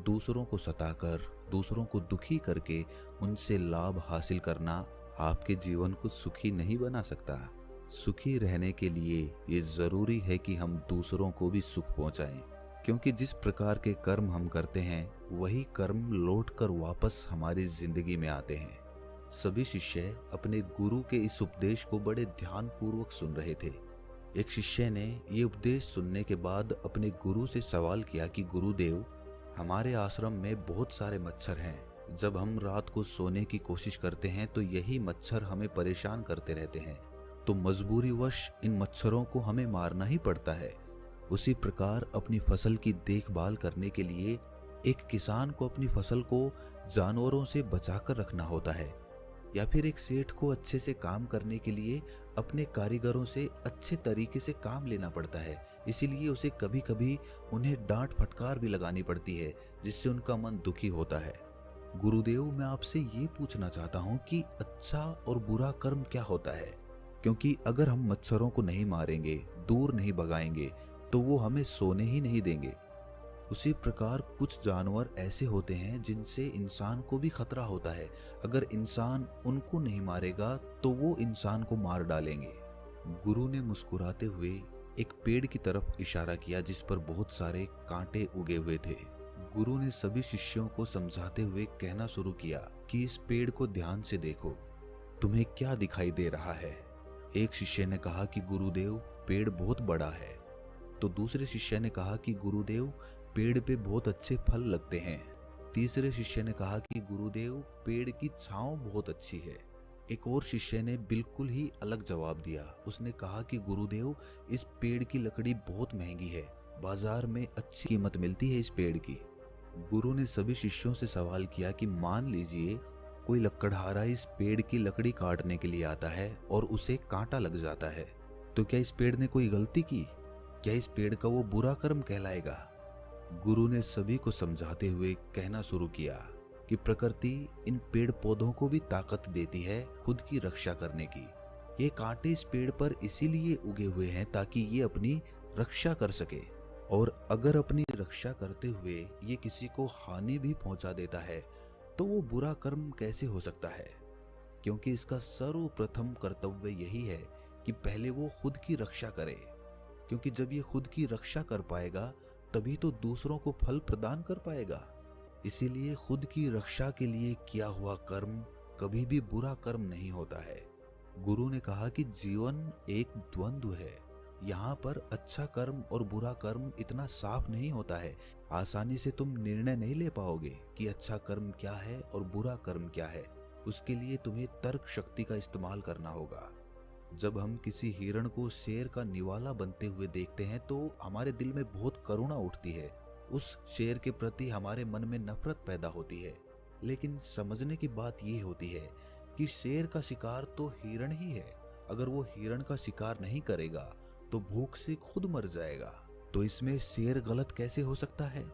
दूसरों को सताकर, दूसरों को दुखी करके उनसे लाभ हासिल करना आपके जीवन को सुखी नहीं बना सकता। सुखी रहने के लिए ये जरूरी है कि हम दूसरों को भी सुख पहुंचाएं, क्योंकि जिस प्रकार के कर्म हम करते हैं वही कर्म लौटकर वापस हमारी जिंदगी में आते हैं। सभी शिष्य अपने गुरु के इस उपदेश को बड़े ध्यानपूर्वक सुन रहे थे। एक शिष्य ने ये उपदेश सुनने के बाद अपने गुरु से सवाल किया कि गुरुदेव, हमारे आश्रम में बहुत सारे मच्छर हैं। जब हम रात को सोने की कोशिश करते हैं तो यही मच्छर हमें परेशान करते रहते हैं, तो मजबूरीवश इन मच्छरों को हमें मारना ही पड़ता है। उसी प्रकार अपनी फसल की देखभाल करने के लिए एक किसान को अपनी फसल को जानवरों से बचाकर रखना होता है, या फिर एक सेठ को अच्छे से काम करने के लिए अपने कारीगरों से अच्छे तरीके से काम लेना पड़ता है। इसीलिए उसे कभी कभी उन्हें डांट फटकार भी लगानी पड़ती है, जिससे उनका मन दुखी होता है। गुरुदेव, मैं आपसे ये पूछना चाहता हूँ कि अच्छा और बुरा कर्म क्या होता है? क्योंकि अगर हम मच्छरों को नहीं मारेंगे, दूर नहीं भगाएंगे, तो वो हमें सोने ही नहीं देंगे। उसी प्रकार कुछ जानवर ऐसे होते हैं जिनसे इंसान को भी खतरा होता है। अगर इंसान उनको नहीं मारेगा तो वो इंसान को मार डालेंगे। गुरु ने मुस्कुराते हुए एक पेड़ की तरफ इशारा किया जिस पर बहुत सारे कांटे उगे हुए थे। गुरु ने सभी शिष्यों को समझाते हुए कहना शुरू किया कि इस पेड़ को ध्यान से देखो, तुम्हें क्या दिखाई दे रहा है? एक शिष्य ने कहा कि गुरुदेव, पेड़ बहुत बड़ा है। तो दूसरे शिष्य ने कहा कि गुरुदेव, पेड़ पे बहुत अच्छे फल लगते हैं। तीसरे शिष्य ने कहा कि गुरुदेव, पेड़ की छांव बहुत अच्छी है। एक और शिष्य ने बिल्कुल ही अलग जवाब दिया। उसने कहा कि गुरुदेव, इस पेड़ की लकड़ी बहुत महंगी है, बाजार में अच्छी कीमत मिलती है इस पेड़ की। गुरु ने सभी शिष्यों से सवाल किया कि मान लीजिए कोई लकड़हारा इस पेड़ की लकड़ी काटने के लिए आता है और उसे कांटा लग जाता है, तो क्या इस पेड़ ने कोई गलती की? क्या इस पेड़ का वो बुरा कर्म कहलाएगा? गुरु ने सभी को समझाते हुए कहना शुरू किया कि प्रकृति इन पेड़ पौधों को भी ताकत देती है खुद की रक्षा करने की। ये कांटे इस पेड़ पर इसीलिए उगे हुए हैं ताकि ये अपनी रक्षा कर सके, और अगर अपनी रक्षा करते हुए ये किसी को हानि भी पहुंचा देता है तो वो बुरा कर्म कैसे हो सकता है? क्योंकि इसका सर्वप्रथम कर्तव्य यही है कि पहले वो खुद की रक्षा करे, क्योंकि जब ये खुद की रक्षा कर पाएगा तभी तो दूसरों को फल प्रदान कर पाएगा। इसीलिए खुद की रक्षा के लिए किया हुआ कर्म कभी भी बुरा कर्म नहीं होता है। गुरु ने कहा कि जीवन एक द्वंद्व है। यहाँ पर अच्छा कर्म और बुरा कर्म इतना साफ नहीं होता है। आसानी से तुम निर्णय नहीं ले पाओगे कि अच्छा कर्म क्या है और बुरा कर्म क्या है। उसके लिए तुम्हें तर्क शक्ति का इस्तेमाल करना होगा। जब हम किसी हिरण को शेर का निवाला बनते हुए देखते हैं तो हमारे दिल में बहुत करुणा उठती है। उस शेर के प्रति हमारे मन में नफरत पैदा होती है। लेकिन समझने की बात यह होती है कि शेर का शिकार तो हिरण ही है। अगर वो हिरण का शिकार नहीं करेगा तो भूख से खुद मर जाएगा। तो इसमें शेर गलत कैसे हो सकता है?